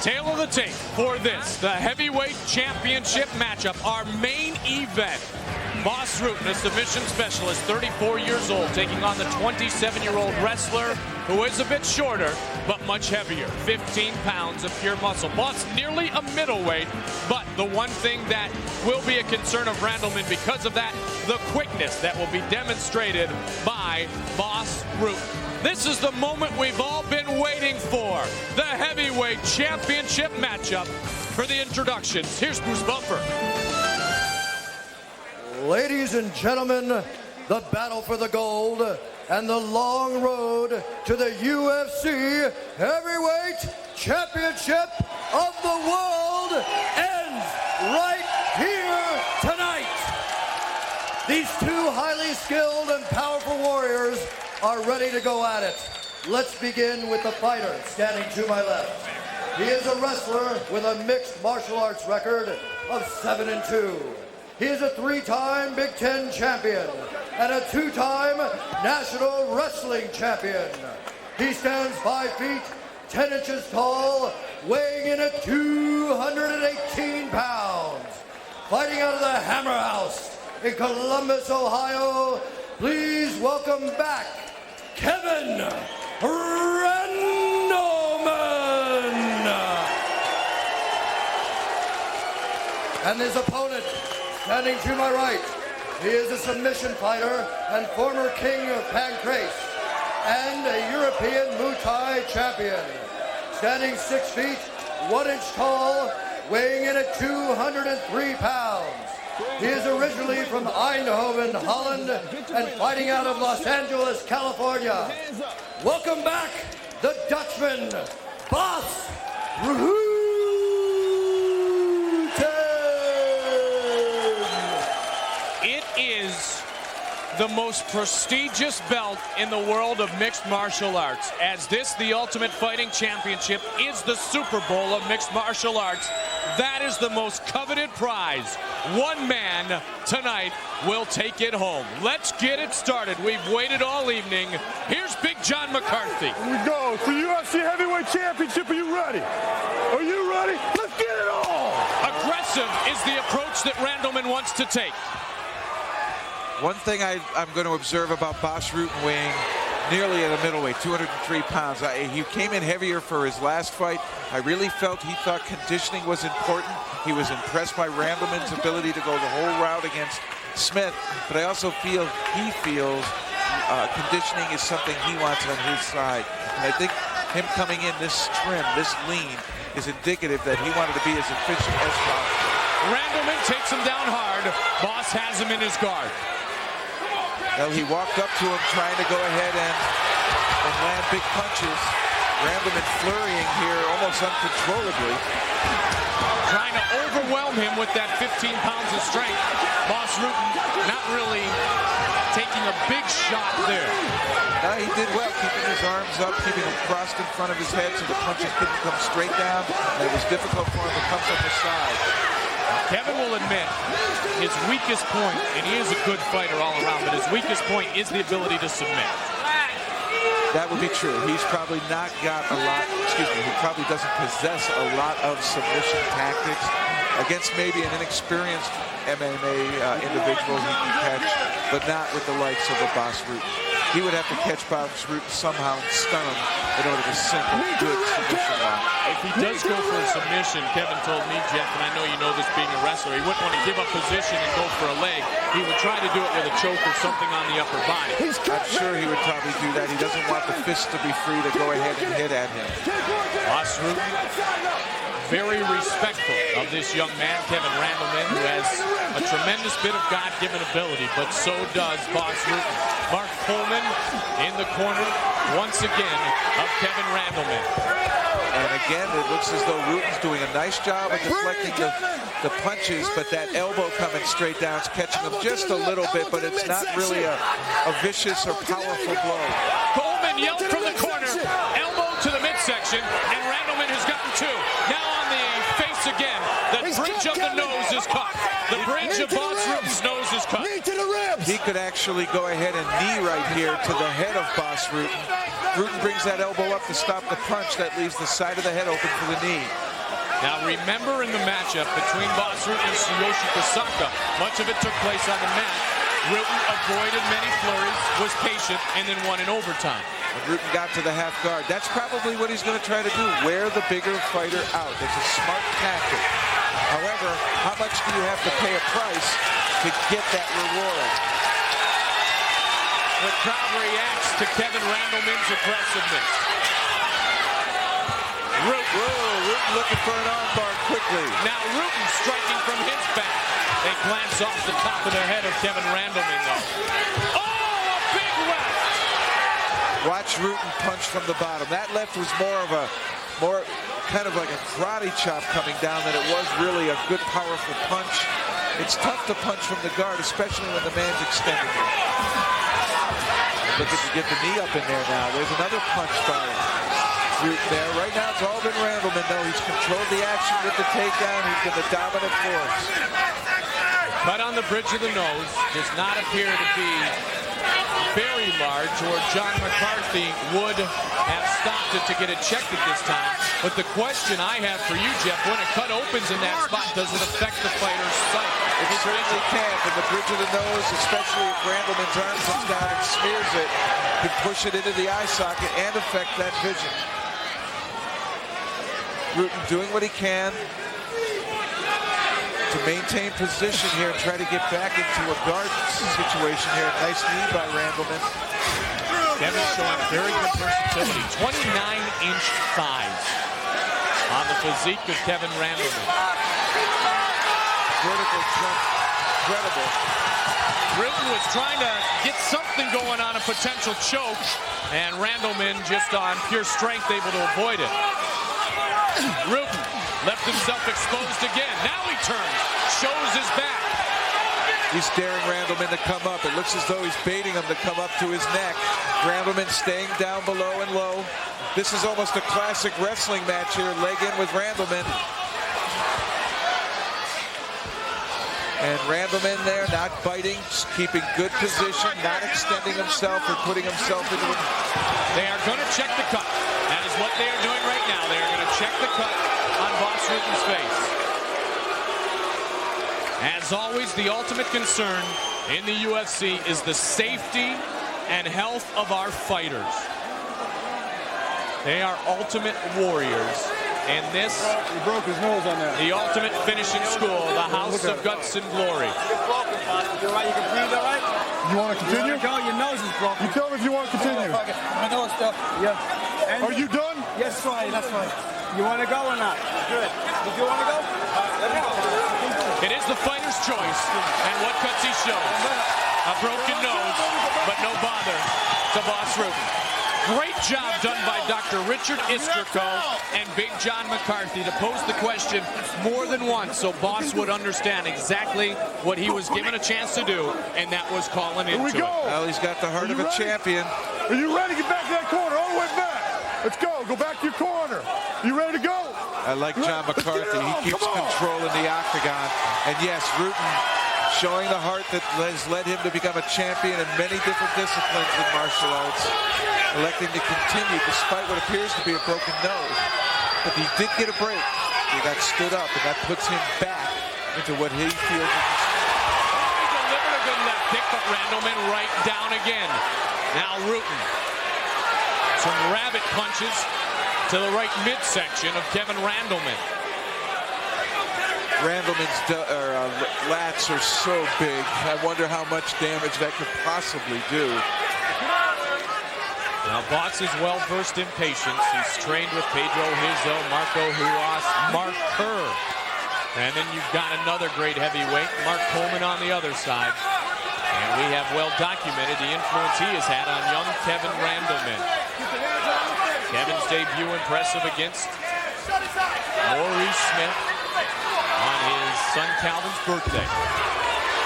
Tail of the tape for this, the heavyweight championship matchup, our main event. Bas Rutten, a submission specialist, 34 years old, taking on the 27-year-old wrestler who is a bit shorter, but much heavier, 15 pounds of pure muscle. Bas nearly a middleweight, but the one thing that will be a concern of Randleman because of that, the quickness that will be demonstrated by Bas Rutten. This is the moment we've all been waiting for, the heavyweight championship matchup. For the introductions, here's Bruce Buffer. Ladies and gentlemen, the battle for the gold and the long road to the UFC Heavyweight Championship of the World ends right here tonight. These two highly skilled and powerful warriors are ready to go at it. Let's begin with the fighter standing to my left. He is a wrestler with a mixed martial arts record of 7-2. He is a 3-time Big Ten champion and a 2-time National Wrestling Champion. He stands 5 feet, 10 inches tall, weighing in at 218 pounds. Fighting out of the Hammer House in Columbus, Ohio, please welcome back Kevin Randleman. And his opponent, standing to my right, he is a submission fighter and former king of Pancrase and a European Muay Thai champion. Standing 6 feet, 1 inch tall, weighing in at 203 pounds. He is originally from Eindhoven, Holland, and fighting out of Los Angeles, California. Welcome back, the Dutchman, Bas Rutten. It is the most prestigious belt in the world of mixed martial arts, as this, the Ultimate Fighting Championship, is the Super Bowl of mixed martial arts. That is the most coveted prize. One man tonight will take it home. Let's get it started. We've waited all evening. Here's Big John McCarthy. Here we go. For UFC Heavyweight Championship, are you ready? Are you ready? Let's get it on! Aggressive is the approach that Randleman wants to take. One thing I'm going to observe about Bas Rutten, weighing nearly at a middleweight, 203 pounds. He came in heavier for his last fight. I really felt he thought conditioning was important. He was impressed by Randleman's ability to go the whole route against Smith, but I also feel he feels conditioning is something he wants on his side. And I think him coming in this trim, this lean, is indicative that he wanted to be as efficient as possible. Randleman takes him down hard. Bas has him in his guard. Well, he walked up to him trying to go ahead and land big punches. Randleman flurrying here almost uncontrollably. Trying to overwhelm him with that 15 pounds of strength. Bas Rutten not really taking a big shot there. No, he did well, keeping his arms up, keeping them crossed in front of his head so the punches couldn't come straight down. And it was difficult for him to come from the side. Kevin will admit his weakest point, and he is a good fighter all around, but his weakest point is the ability to submit. That would be true. He's probably not got a lot, he probably doesn't possess a lot of submission tactics. Against maybe an inexperienced MMA individual he can catch, but not with the likes of a Bas Rutten. He would have to catch Bas Rutten somehow and stun him in order to sink a good submission line. If he does go for a submission, Kevin told me, Jeff, and I know you know this being a wrestler, he wouldn't want to give up position and go for a leg. He would try to do it with a choke or something on the upper body. I'm sure he would probably do that. He doesn't want the fists to be free to go ahead and hit at him. Bas Rutten, very respectful of this young man, Kevin Randleman, who has a tremendous bit of God-given ability, but so does Bas Rutten. Mark Coleman in the corner, once again, of Kevin Randleman. And again, it looks as though Rutten's doing a nice job of deflecting the punches, but that elbow coming straight down is catching him just a little bit, but it's not really a vicious or powerful blow. Coleman yelled from the corner, elbow to the midsection, and Randleman has gotten two. Now on the face again, the bridge of the nose is cut. The bridge of Bas Rutten's nose is cut. He could actually go ahead and knee right here to the head of Bas Rutten. Rutten brings that elbow up to stop the punch. That leaves the side of the head open for the knee. Now remember, in the matchup between Bas Rutten and Tsuyoshi Kosaka, much of it took place on the mat. Rutten avoided many flurries, was patient, and then won in overtime. When Rutten got to the half guard, that's probably what he's going to try to do, wear the bigger fighter out. It's a smart tactic. However, how much do you have to pay a price to get that reward? The crowd reacts to Kevin Randleman's aggressiveness. Rutten looking for an armbar quickly. Now Rutten striking from his back. They glance off the top of the head of Kevin Randleman, though. Oh, a big left! Watch Rutten punch from the bottom. That left was more kind of like a karate chop coming down than it was really a good, powerful punch. It's tough to punch from the guard, especially when the man's extending it. Looking to get the knee up in there now. There's another punch by Rutten there. Right now it's all been Randleman, though. He's controlled the action with the takedown. He's been the dominant force. Cut on the bridge of the nose. Does not appear to be very large, or John McCarthy would have stopped it to get it checked at this time. But the question I have for you, Jeff, when a cut opens in that spot, does it affect the fighter's sight? It certainly can. From the bridge of the nose, especially if Randleman's arm comes down and smears it, can push it into the eye socket and affect that vision. Rutten doing what he can to maintain position here and try to get back into a guard situation here. Nice knee by Randleman. Kevin showing very good versatility. 29-inch thighs on the physique of Kevin Randleman. Vertical jump, incredible. Rutten was trying to get something going on, a potential choke, and Randleman just on pure strength able to avoid it. Rutten left himself exposed again. Now he turns, shows his back. He's daring Randleman to come up. It looks as though he's baiting him to come up to his neck. Randleman staying down below and low. This is almost a classic wrestling match here. Leg in with Randleman. And Randleman there, not biting, just keeping good position, not extending himself or putting himself into it. They are going to check the cut. That is what they are doing right now. They are going to check the cut on Bas Rutten's face. As always, the ultimate concern in the UFC is the safety and health of our fighters. They are ultimate warriors. And this, he broke his nose on that. The ultimate finishing school, the House of Guts and Glory. You're right, you can breathe all right? You want to continue? Go, your nose is broken. You tell me if you want to continue. My nose stuff. Yeah. And Are you done? yes, fine, that's fine. You want to go or not? Good. Did you want to go? Let me go. It is the fighter's choice, and what cuts he shows. A broken nose, but no bother to Bas Rutten. Great job done by Dr. Richard Iskierko and Big John McCarthy to pose the question more than once so Bas would understand exactly what he was given a chance to do, and that was calling into it. Well, he's got the heart of a champion. Are you ready to get back to that corner? All the way back. Let's go. Go back to your corner. You ready to go? I like John McCarthy. He keeps control in the octagon. And yes, Rutten showing the heart that has led him to become a champion in many different disciplines in martial arts, electing to continue despite what appears to be a broken nose. But he did get a break. He got stood up, and that puts him back into what he feels. He delivered a good left kick, but Randleman right down again. Now Rutten. Some rabbit punches to the right midsection of Kevin Randleman. Randleman's lats are so big. I wonder how much damage that could possibly do. Now Bas is well versed in patience. He's trained with Pedro Hizzo, Marco Huas, Mark Kerr. And then you've got another great heavyweight, Mark Coleman on the other side. And we have well documented the influence he has had on young Kevin Randleman. Kevin's debut impressive against Maurice Smith on his son Calvin's birthday.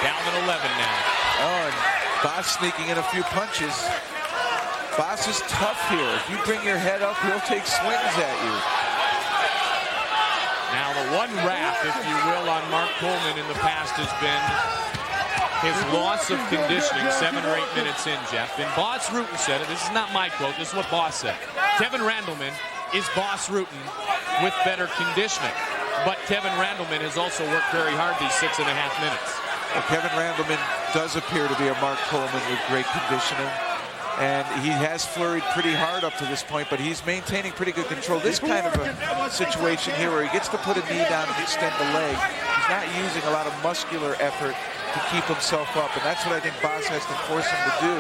Calvin 11 now. Oh, and Bas sneaking in a few punches. Bas is tough here. If you bring your head up, he'll take swings at you. Now the one rap, if you will, on Mark Coleman in the past has been his loss of conditioning 7 or 8 minutes in, Jeff. And Bas Rutten said it. This is not my quote. This is what Bas said. Kevin Randleman is Bas Rutten with better conditioning. But Kevin Randleman has also worked very hard these 6.5 minutes. Well, Kevin Randleman does appear to be a Mark Coleman with great conditioning. And he has flurried pretty hard up to this point, but he's maintaining pretty good control. This kind of a situation here where he gets to put a knee down and extend the leg, he's not using a lot of muscular effort to keep himself up, and that's what I think Bas has to force him to do,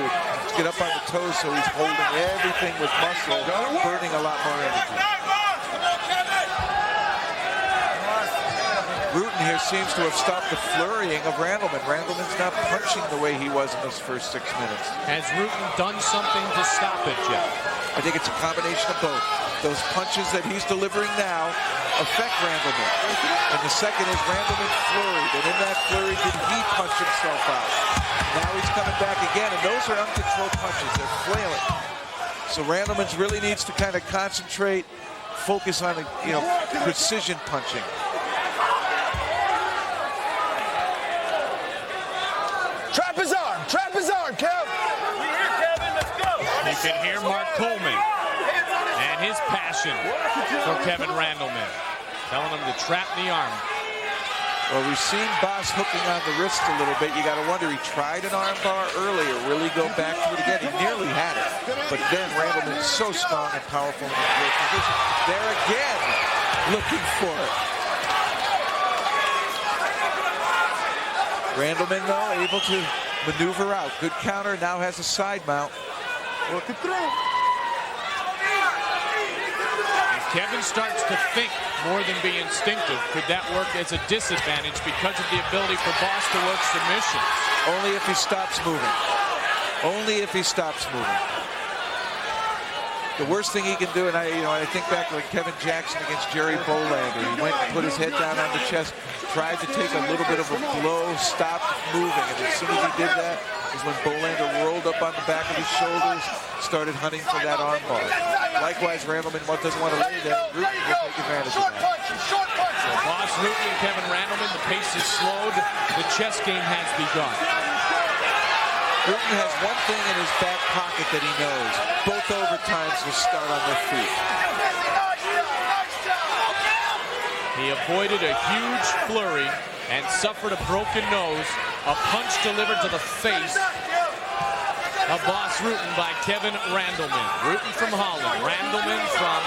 is get up on the toes so he's holding everything with muscle, burning a lot more energy. Rutten here seems to have stopped the flurrying of Randleman. Randleman's not punching the way he was in those first 6 minutes. Has Rutten done something to stop it, Jeff? I think it's a combination of both. Those punches that he's delivering now affect Randleman. And the second is Randleman flurried. And in that flurry, did he punch himself out? Now he's coming back again, and those are uncontrolled punches. They're flailing. So Randleman really needs to kind of concentrate, focus on, precision punching. Trap his arm, Kev. We here, Kevin. Let's go. You can hear Mark Coleman and his passion for Kevin Randleman, telling him to trap the arm. Well, we've seen Bas hooking on the wrist a little bit. You got to wonder, he tried an arm bar earlier. Will he go back to it again? He nearly had it. But then Randleman's so strong and powerful in his great position. There again, looking for it. Randleman, though, able to maneuver out. Good counter, now has a side mount. Working through. If Kevin starts to think more than be instinctive, could that work as a disadvantage because of the ability for Bas to work submissions? Only if he stops moving. Only if he stops moving. The worst thing he can do, and I think back like Kevin Jackson against Jerry Bolander. He went and put his head down on the chest, tried to take a little bit of a blow, stopped moving, and as soon as he did that is when Bolander rolled up on the back of his shoulders, started hunting for that arm bar. Likewise, Randleman doesn't want to lay there. Rutten will take advantage of that. So Bas Rutten and Kevin Randleman, the pace is slowed, the chess game has begun. Rutten has one thing in his back pocket that he knows. Both overtimes will start on their feet. He avoided a huge flurry and suffered a broken nose. A punch delivered to the face of Bas Rutten by Kevin Randleman. Rutten from Holland, Randleman from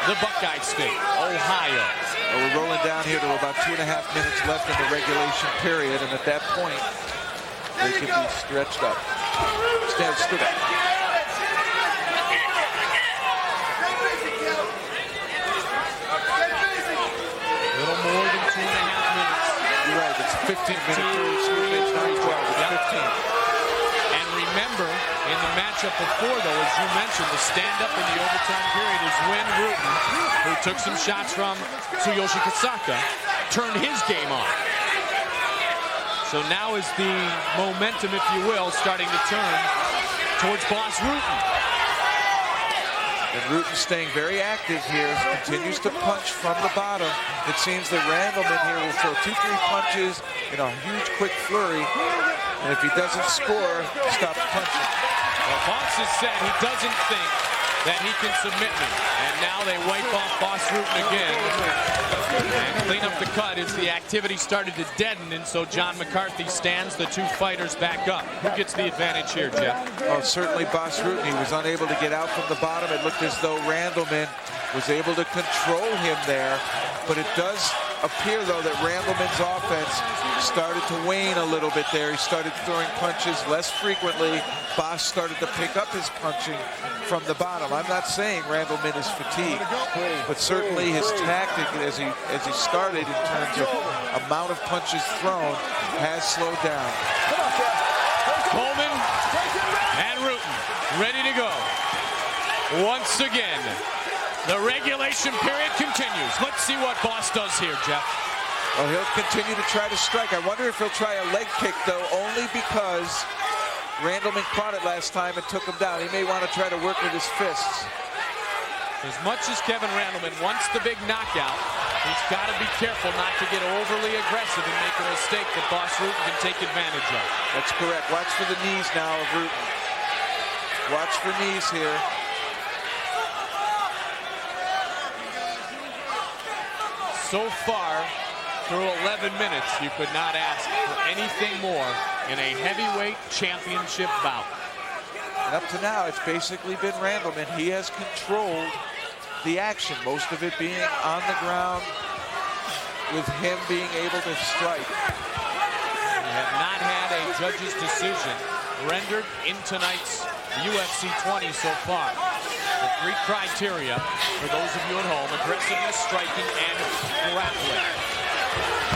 the Buckeye State, Ohio. Well, we're rolling down here to about 2.5 minutes left in the regulation period, and at that point, they can be stretched up. Stood up. Little more than 2.5 minutes. You're right, it's 15 minutes. It's not 12, it's 15. And remember, in the matchup before, though, as you mentioned, the stand-up in the overtime period is when Rutten, who took some shots from Tsuyoshi Kasaka, turned his game on. So now is the momentum, if you will, starting to turn towards Bas Rutten. And Rutten staying very active here, continues to punch from the bottom. It seems that Randleman here will throw 2-3 punches in a huge quick flurry. And if he doesn't score, stop punching. Well, Bas has said he doesn't think that he can submit me. And now they wipe off Bas Rutten again. And clean up the cut as the activity started to deaden, and so John McCarthy stands the two fighters back up. Who gets the advantage here, Jeff? Well, certainly Bas Rutten. He was unable to get out from the bottom. It looked as though Randleman was able to control him there. But it does appear, though, that Randleman's offense started to wane a little bit there. He started throwing punches less frequently. Bas started to pick up his punching from the bottom. I'm not saying Randleman is fatigued, but certainly his tactic as he started in terms of amount of punches thrown has slowed down. Coleman and Rutten ready to go. Once again, the regulation period continues. Let's see what Bas does here, Jeff. Well, he'll continue to try to strike. I wonder if he'll try a leg kick, though, only because Randleman caught it last time and took him down. He may want to try to work with his fists. As much as Kevin Randleman wants the big knockout, he's got to be careful not to get overly aggressive and make a mistake that Bas Rutten can take advantage of. That's correct. Watch for the knees now of Rutten. Watch for knees here. so far, through 11 minutes, you could not ask for anything more in a heavyweight championship bout. And up to now, it's basically been Randleman. He has controlled the action, most of it being on the ground, with him being able to strike. We have not had a judge's decision rendered in tonight's UFC 20 so far. The three criteria for those of you at home: aggressiveness, striking, and grappling.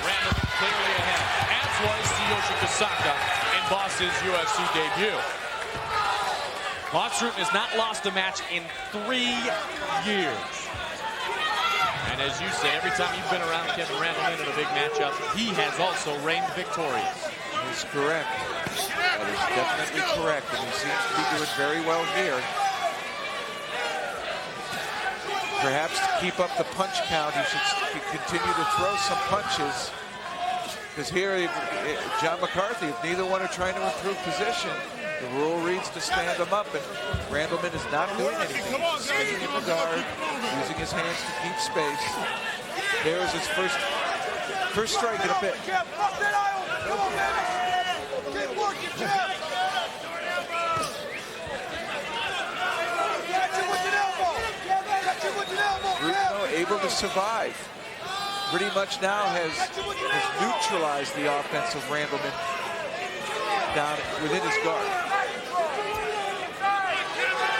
Randleman clearly ahead, as was Tsuyoshi Kasaka in Boss's UFC debut. Bas Rutten has not lost a match in 3 years. And as you said, every time you've been around Kevin Randleman in a big matchup, he has also reigned victorious. That's correct. That is definitely correct, and he seems to be doing very well here. Perhaps to keep up the punch count, he should continue to throw some punches. Because here, John McCarthy, if neither one are trying to improve position, the rule reads to stand him up, and Randleman is not doing anything. He's staying in the guard, using his hands to keep space. There's his first strike in a bit. Rutten able to survive. Pretty much now has neutralized the offense of Randleman down within his guard.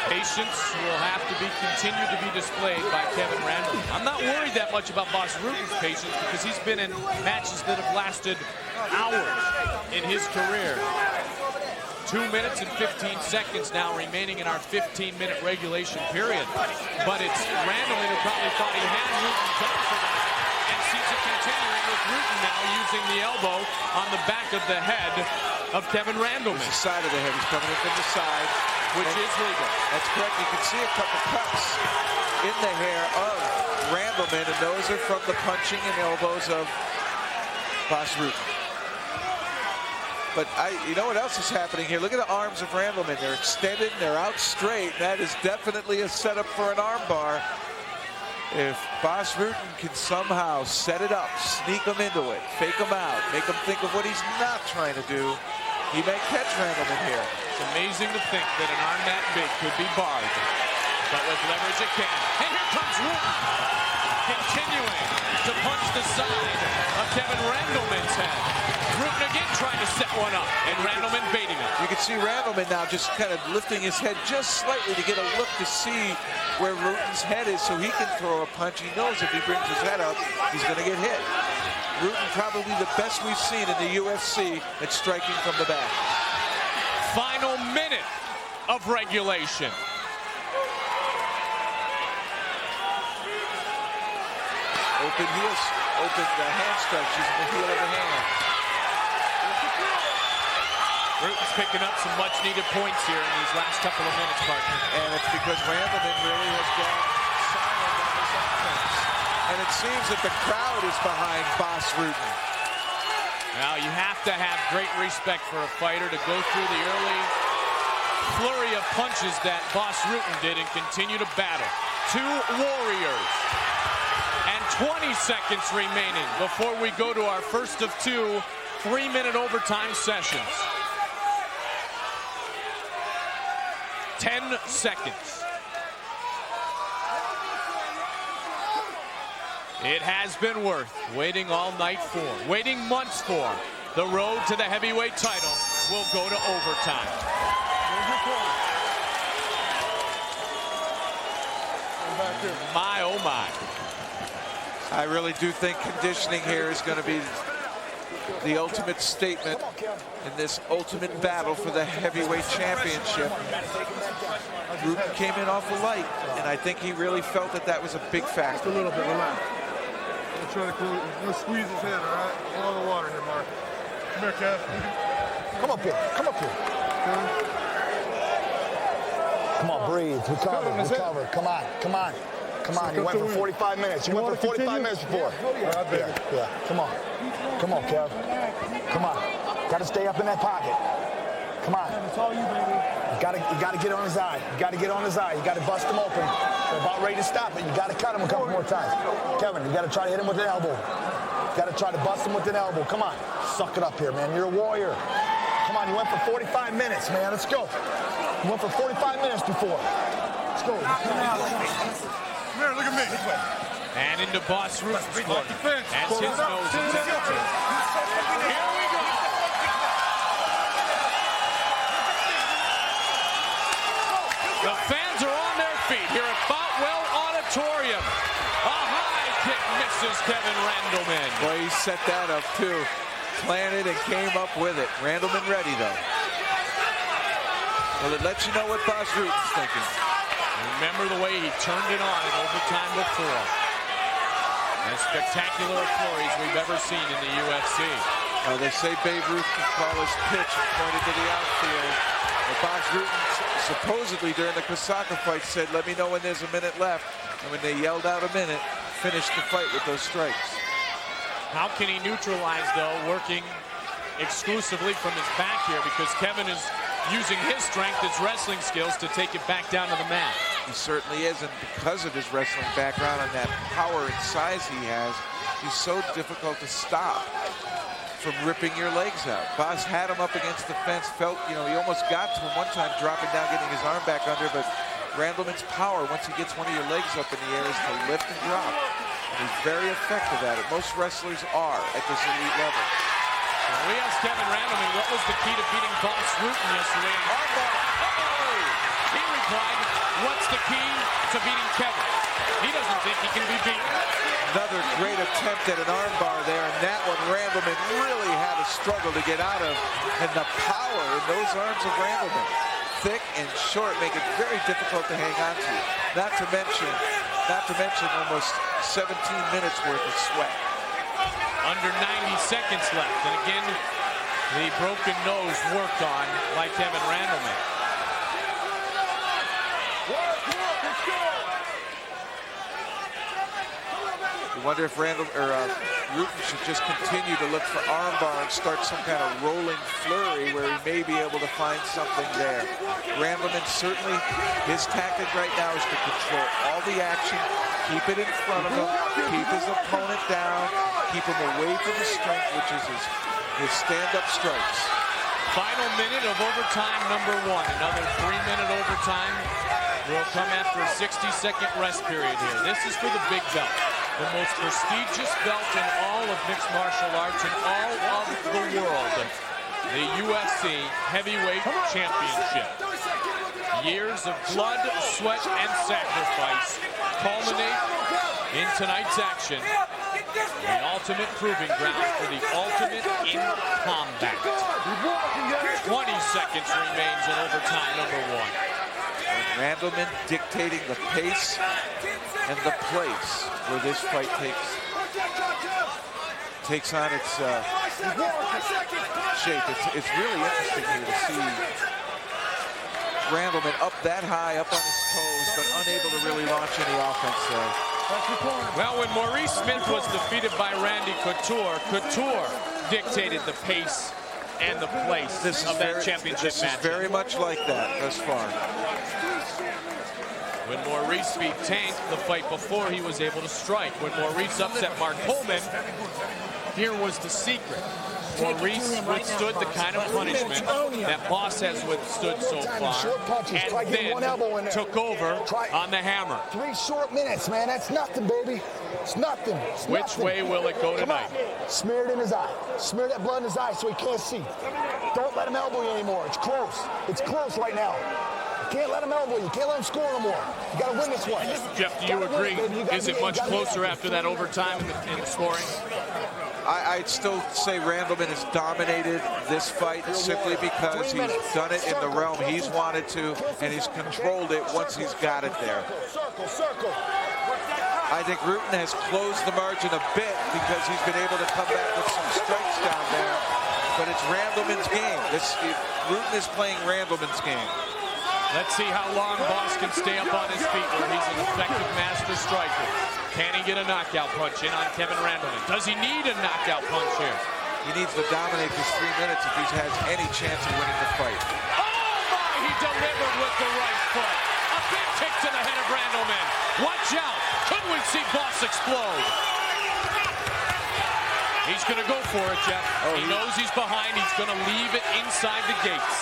Patience will have to be continued to be displayed by Kevin Randleman. I'm not worried that much about Bas Rutten's patience because he's been in matches that have lasted hours in his career. 2 minutes and 15 seconds now remaining in our 15-minute regulation period. But it's Randleman who probably thought he had Rutten done for that and sees it continuing with Rutten now using the elbow on the back of the head of Kevin Randleman. The side of the head. He's coming in from the side. Which is legal. That's correct. You can see a couple cuts in the hair of Randleman, and those are from the punching and elbows of Bas Rutten. But you know what else is happening here? Look at the arms of Randleman. They're extended, they're out straight. That is definitely a setup for an arm bar. If Bas Rutten can somehow set it up, sneak him into it, fake him out, make him think of what he's not trying to do, he may catch Randleman here. It's amazing to think that an arm that big could be barred, but with leverage it can. And here comes Rutten, continuing to punch the side of Kevin Randleman's head. Rutten again trying to set one up, and Randleman baiting him. You can see Randleman now just kind of lifting his head just slightly to get a look to see where Rutten's head is so he can throw a punch. He knows if he brings his head up, he's going to get hit. Rutten probably the best we've seen in the UFC at striking from the back. Final minute of regulation. Open heels, open hand strikes using the heel of the hand. Rutten's picking up some much-needed points here in these last couple of minutes, partner. And it's because Randleman really has gone silent on his offense. And it seems that the crowd is behind Bas Rutten. Now, you have to have great respect for a fighter to go through the early flurry of punches that Bas Rutten did and continue to battle. 2 warriors. And 20 seconds remaining before we go to our first of 2 3-minute overtime sessions. 10 seconds. It has been worth waiting all night for, waiting months for. The road to the heavyweight title will go to overtime. My, oh my. I really do think conditioning here is going to be the ultimate statement in this ultimate battle for the heavyweight championship. Rutten came in awful light, and I think he really felt that that was a big factor. Just a little bit, relax. I'm trying to squeeze his head, all right? All the water here, Mark. Come here, Kev. Come up here. Come up here. Come on, breathe. Recover. Come on. Come on. You went for 45 minutes. You went for 45 minutes before. Yeah. Come on. Come on, Kev. Come on. Got to stay up in that pocket. Come on. It's all you, baby. You got to get on his eye. You got to get on his eye. You got to bust him open. They're about ready to stop it. You got to cut him a couple more times. Kevin, you got to try to hit him with an elbow. You got to try to bust him with an elbow. Come on. Suck it up here, man. You're a warrior. Come on, you went for 45 minutes, man. Let's go. You went for 45 minutes before. Let's go. Come here, look at me. And into Bas Rutten's corner. As his nose is empty. Here we go. The fans are on their feet here at Boutwell Auditorium. A high kick misses Kevin Randleman. Boy, he set that up too. Planted and came up with it. Randleman ready though. Well, it lets you know what Bas Rutten's thinking. Remember the way he turned it on in overtime before. As spectacular a flurries we've ever seen in the UFC. They say Babe Ruth can call his pitch and pointed to the outfield. But Bas Rutten supposedly during the Kosaka fight said, let me know when there's a minute left. And when they yelled out a minute, finished the fight with those strikes. How can he neutralize, though, working exclusively from his back here? Because Kevin is using his strength, his wrestling skills, to take it back down to the mat. He certainly is, and because of his wrestling background and that power and size he has, he's so difficult to stop from ripping your legs out. Bas had him up against the fence, felt, he almost got to him one time, dropping down, getting his arm back under, but Randleman's power, once he gets one of your legs up in the air, is to lift and drop. And he's very effective at it. Most wrestlers are at this elite level. We asked Kevin Randleman what was the key to beating Bas Rutten yesterday. He replied, what's the key to beating Kevin? He doesn't think he can be beaten. Another great attempt at an armbar there, and that one Randleman really had a struggle to get out of. And the power in those arms of Randleman, thick and short, make it very difficult to hang on to. Not to mention almost 17 minutes worth of sweat. Under 90 seconds left, and again, the broken nose worked on by Kevin Randleman. You wonder if Rutten should just continue to look for armbar and start some kind of rolling flurry where he may be able to find something there. Randleman, certainly, his tactic right now is to control all the action, keep it in front of him, keep his opponent down, keep him away from the strength, which is his stand-up strikes. Final minute of overtime number 1. Another 3-minute overtime will come after a 60-second rest period here. This is for the big belt, the most prestigious belt in all of mixed martial arts in all of the world, the UFC Heavyweight Championship. Years of blood, sweat, and sacrifice culminate in tonight's action. The ultimate proving ground for the ultimate in combat. 20 seconds remains in overtime number 1. And Randleman dictating the pace and the place where this fight takes on its shape. It's really interesting here to see Randleman up that high, up on his toes, but unable to really launch any offense there. Well, when Maurice Smith was defeated by Randy Couture, Couture dictated the pace and the place of that championship match. This is very much like that thus far. When Maurice beat Tank the fight before, he was able to strike. When Maurice upset Mark Coleman, here was the secret. Maurice withstood the kind of punishment that Bas has withstood so far, and then took over on the hammer. 3 short minutes, man. That's nothing, baby. It's nothing. Which way will it go tonight? Smear it in his eye. Smear that blood in his eye so he can't see. Don't let him elbow you anymore. It's close. It's close right now. You can't let him elbow you. You can't let him score no more. You got to win this one. Jeff, do you agree? Is it much closer after that overtime in the scoring? I'd still say Randleman has dominated this fight simply because he's done it in the realm he's wanted to, and he's controlled it once he's got it there. I think Rutten has closed the margin a bit because he's been able to come back with some strikes down there, but it's Randleman's game. Rutten is playing Randleman's game. Let's see how long Bas can stay up on his feet where he's an effective master striker. Can he get a knockout punch in on Kevin Randleman? Does he need a knockout punch here? He needs to dominate this 3 minutes if he has any chance of winning the fight. Oh my, he delivered with the right foot. A big kick to the head of Randleman. watch out. Could we see Bas explode? He's going to go for it, Jeff. He knows he's behind. He's going to leave it inside the gates.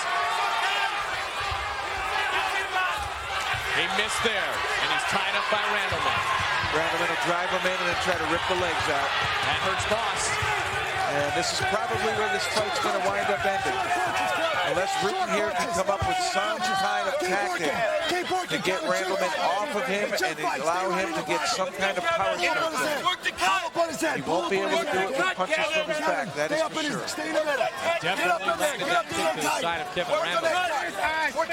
He missed there, and he's tied up by Randleman. Randleman will drive him in and then try to rip the legs out. That hurts Bas. And this is probably where this fight's going to wind up ending. Unless Rutten here can come up with some kind of tactic to get Randleman off of him and allow him to get some kind of power strength. He won't be able to do it with punches from his back, that is for sure. Definitely landed that kick to the side of Kevin Randleman. But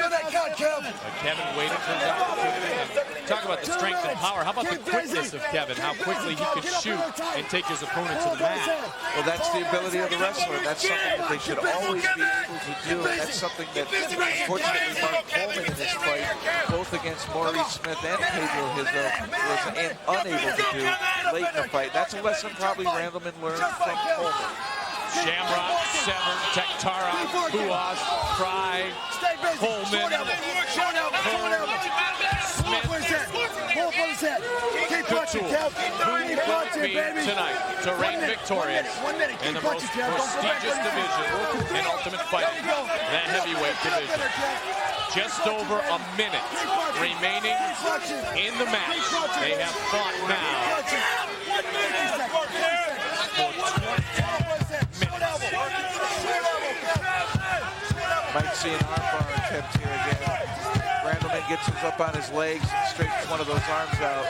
Kevin waited for his opportunity. Talk about the strength and power. How about the quickness of Kevin? How quickly he could shoot and take his opponent to the mat. Well, that's the ability of the wrestler. That's something that they should always be able to do. That's something that, unfortunately, Mark Coleman in this fight, both against Maurice Smith and Pedro Hizo, was unable to do late in the fight. That's a lesson probably Randleman learned from Coleman. Shamrock, Severn, Tektara, Buas, Fry, Coleman, Couture. Who will be tonight to reign victorious in the most prestigious division in Ultimate Fighting, the heavyweight division. Just over a minute remaining in the match. They have fought now for 20 minutes. Might see an armbar attempt here again. Randleman gets us up on his legs and straightens one of those arms out.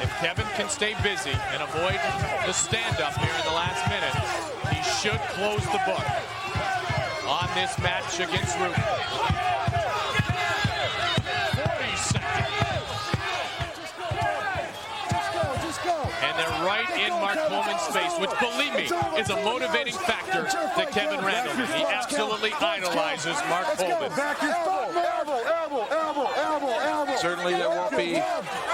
If Kevin can stay busy and avoid the stand-up here in the last minute, he should close the book on this match against Rutten. 40 seconds. And they're right in Mark Coleman's face, which, believe me, is a motivating factor to Kevin Randleman. He absolutely idolizes Mark Coleman. Certainly there won't be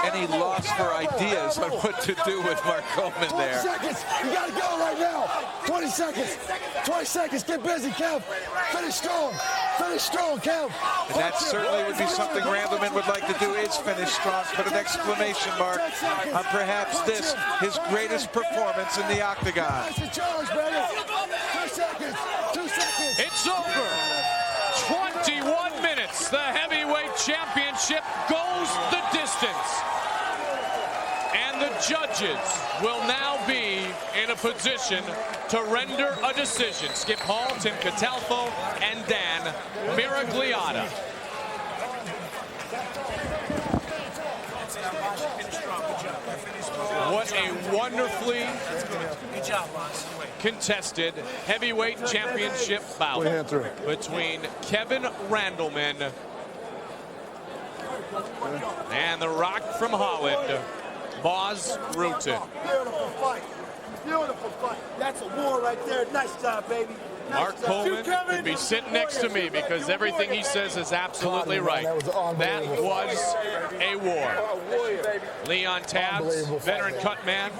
any loss for ideas on what to do with Mark Coleman there. 20 seconds. You got to go right now. 20 seconds. 20 seconds. Get busy, Kev. Finish strong. Finish strong, Kev. And that certainly would be something Randleman would like to do, is finish strong. Put an exclamation mark on perhaps this, his greatest performance in the octagon. 2 seconds. 2 seconds. It's over. 21 minutes. The heavyweight championship goes the distance. And the judges will now be in a position to render a decision. Skip Hall, Tim Catalfo, and Dan Miragliotta. What a wonderfully contested heavyweight championship bout between Kevin Randleman and the Rock from Holland, Bas Rutten. Beautiful fight. Beautiful fight. That's a war right there. Nice job, baby. Mark Coleman could be sitting next to me because everything he says is absolutely right. That was a war. Leon Tabbs, veteran cut man,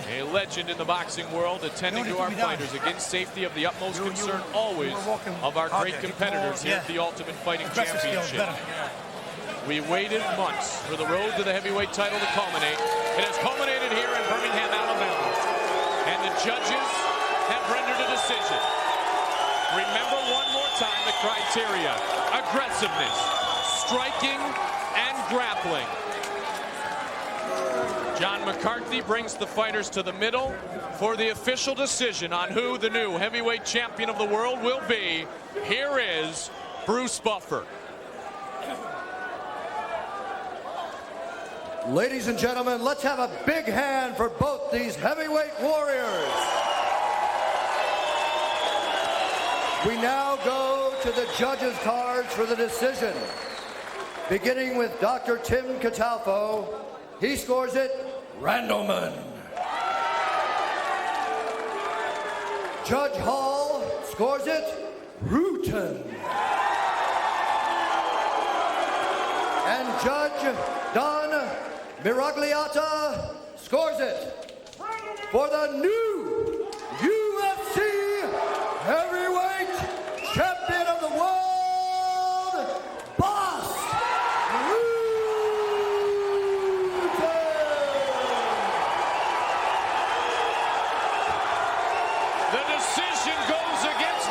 a legend in the boxing world, attending to our fighters. Again, safety of the utmost concern always of our great competitors here at the Ultimate Fighting Championship. We waited months for the road to the heavyweight title to culminate. It has culminated here in Birmingham, Alabama. And the judges have rendered a decision. Remember one more time the criteria: aggressiveness, striking, and grappling. John McCarthy brings the fighters to the middle for the official decision on who the new heavyweight champion of the world will be. Here is Bruce Buffer. Ladies and gentlemen, let's have a big hand for both these heavyweight warriors. We now go to the judges' cards for the decision. Beginning with Dr. Tim Catalfo, he scores it Randleman. Judge Hall scores it Rutten. And Judge Don Miragliotta scores it for the new UFC heavyweight champion of the world, Bas Rutten. The decision goes against